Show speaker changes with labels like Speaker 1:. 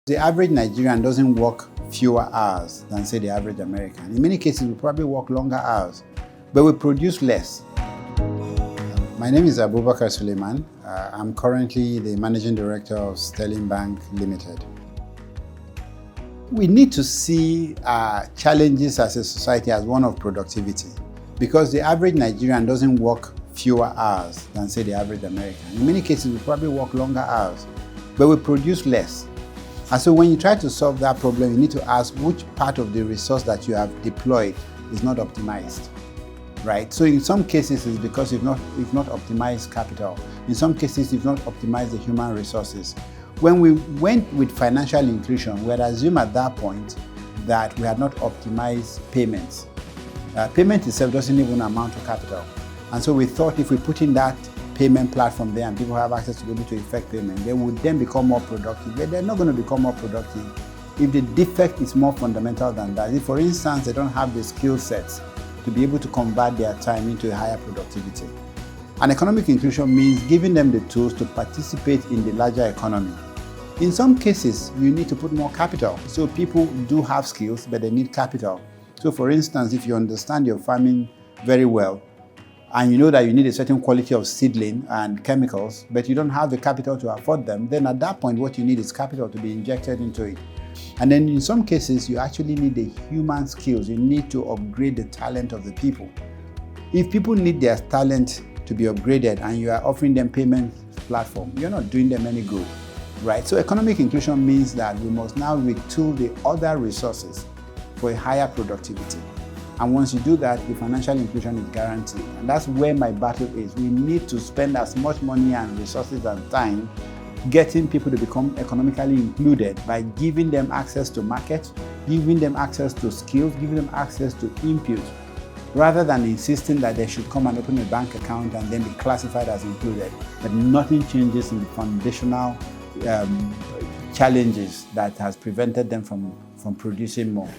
Speaker 1: The average Nigerian doesn't work fewer hours than, say, the average American. In many cases, we probably work longer hours, but we produce less. My name is Abubakar Suleiman. I'm currently the Managing Director of Sterling Bank Limited. We need to see challenges as a society as one of productivity, because the average Nigerian doesn't work fewer hours than, say, the average American. In many cases, we probably work longer hours, but we produce less. And so when you try to solve that problem, you need to ask which part of the resource that you have deployed is not optimized, right? So in some cases, it's because you've not optimized capital. In some cases, you've not optimized the human resources. When we went with financial inclusion, we had assumed at that point that we had not optimized payments. Payment itself doesn't even amount to capital. And so we thought if we put in that payment platform there and people have access to be able to effect payment, they would then become more productive. But they're not going to become more productive if the defect is more fundamental than that. If, for instance, they don't have the skill sets to be able to convert their time into a higher productivity. And economic inclusion means giving them the tools to participate in the larger economy. In some cases, you need to put more capital. So people do have skills, but they need capital. So for instance, if you understand your farming very well, and you know that you need a certain quality of seedling and chemicals, but you don't have the capital to afford them, then at that point, what you need is capital to be injected into it. And then in some cases, you actually need the human skills. You need to upgrade the talent of the people. If people need their talent to be upgraded and you are offering them payment platform, you're not doing them any good, right? So economic inclusion means that we must now retool the other resources for a higher productivity. And once you do that, the financial inclusion is guaranteed. And that's where my battle is. We need to spend as much money and resources and time getting people to become economically included by giving them access to markets, giving them access to skills, giving them access to input, rather than insisting that they should come and open a bank account and then be classified as included. But nothing changes in the foundational challenges that has prevented them from producing more.